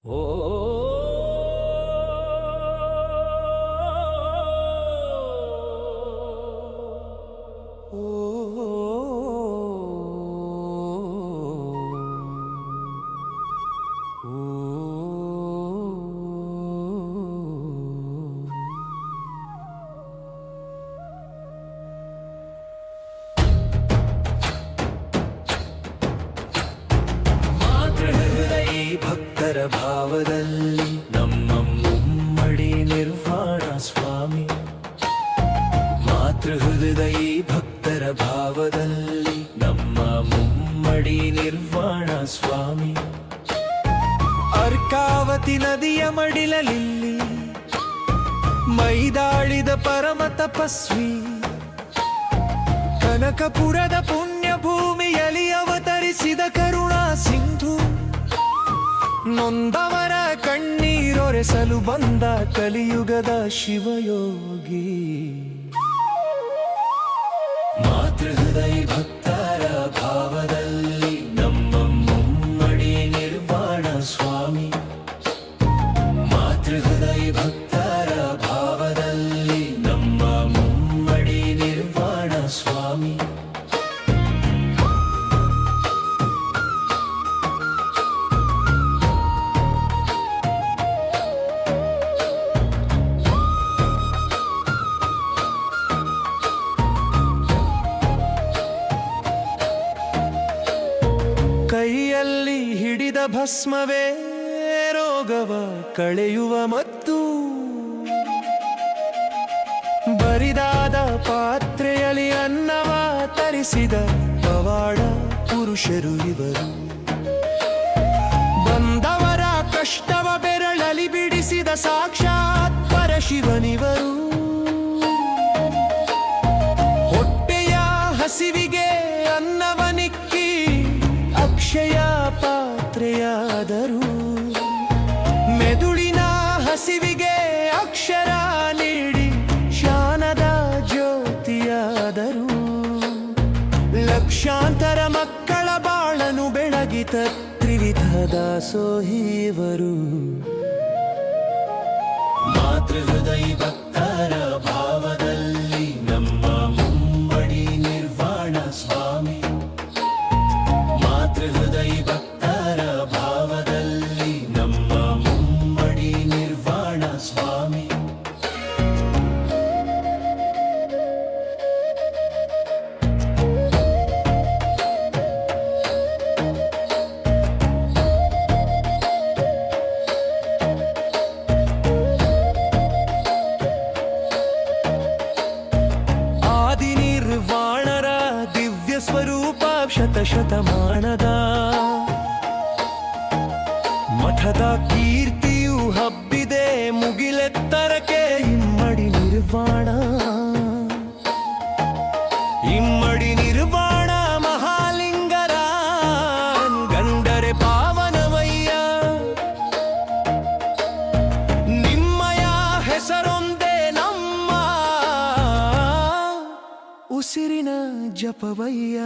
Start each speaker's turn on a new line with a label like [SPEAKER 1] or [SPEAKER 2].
[SPEAKER 1] ಓ ಭಕ್ತರ ಭಾವದಲ್ಲಿ ನಮ್ಮ ಮುಮ್ಮಡಿ ನಿರ್ವಾಣ ಸ್ವಾಮಿ. ಮಾತೃಹೃದಯ ಭಕ್ತರ ಭಾವದಲ್ಲಿ ನಮ್ಮ ಮುಮ್ಮಡಿ ನಿರ್ವಾಣ ಸ್ವಾಮಿ. ಅರ್ಕಾವತಿ ನದಿಯ ಮಡಿಲಲಿಲ್ಲಿ ಮೈದಾಳಿದ ಪರಮ ತಪಸ್ವಿ. ಕನಕಪುರದ ಪುಣ್ಯ ಭೂಮಿಯಲ್ಲಿ ಅವತರಿಸಿದ ಕರುಣಾ ಸಿಂಧು. ನೊಂದವರ ಕಣ್ಣೀರೊರೆಸಲು ಬಂದ ಕಲಿಯುಗದ ಶಿವಯೋಗಿ. ಮಾತೃಹೃದಯ ಭಕ್ತರ ಭಾವದಲ್ಲಿ ನಮ್ಮ ಮುಮ್ಮಡಿ ನಿರ್ವಾಣ ಸ್ವಾಮಿ. ಮಾತೃಹೃದಯ ಭಕ್ತರ ಭಾವದಲ್ಲಿ ನಮ್ಮ ಮುಮ್ಮಡಿ ನಿರ್ವಾಣ ಸ್ವಾಮಿ. ಕೈಯಲ್ಲಿ ಹಿಡಿದ ಭಸ್ಮವೇ ರೋಗವ ಕಳೆಯುವ ಮದ್ದು. ಬರಿದಾದ ಪಾತ್ರೆಯಲ್ಲಿ ಅನ್ನವ ತರಿಸಿದ ಪವಾಡ ಪುರುಷರು ಇವರು. ಬಂದವರ ಕಷ್ಟವ ಬೆರಳಲಿ ಬಿಡಿಸಿದ ಸಾಕ್ಷಾತ್ ಪರಶಿವನಿವರು. ಹೊಟ್ಟೆಯ ಹಸಿವಿಗೆ ಅನ್ನವನಿಕ್ಕಿ ಅಕ್ಷಯ ಪಾತ್ರೆಯಾದರು. ಮೆದುಳಿನ ಹಸಿವಿಗೆ ಅಕ್ಷರ ನೀಡಿ ಶಾನದ ಜ್ಯೋತಿಯಾದರು. ಲಕ್ಷಾಂತರ ಮಕ್ಕಳ ಬಾಳನು ಬೆಳಗಿದ ತ್ರಿವಿಧ ದಾಸೋಹಿವರು. ಮಾತೃಹೃದಯ ಭಕ್ತರ ಭಾವದಲ್ಲಿ ನಮ್ಮ ಮುಮ್ಮಡಿ ನಿರ್ವಾಣ ಸ್ವಾಮಿ. ಮಾತೃಹೃದಯ ಭಕ್ತರ ಭಾವದಲ್ಲಿ ನಮ್ಮ ಮುಮ್ಮಡಿ ನಿರ್ವಾಣ ಸ್ವಾಮಿ. ಆದಿ ನಿರ್ವಾಣರ ದಿವ್ಯ ಸ್ವರೂಪ ಶತಶತಮಾನದ ಮಠದ ಕೀರ್ತಿಯು ಹಬ್ಬಿದೆ ಮುಗಿಲೆತ್ತರಕ್ಕೆ. ಇಮ್ಮಡಿ ನಿರ್ವಾಣ ಇಮ್ಮಡಿ ನಿರ್ವಾಣ ಮಹಾಲಿಂಗರ ಗಂಡರೆ ಪಾವನವಯ್ಯ. ನಿಮ್ಮಯ ಹೆಸರೊಂದೇ ನಮ್ಮ ಉಸಿರಿನ ಜಪವಯ್ಯ.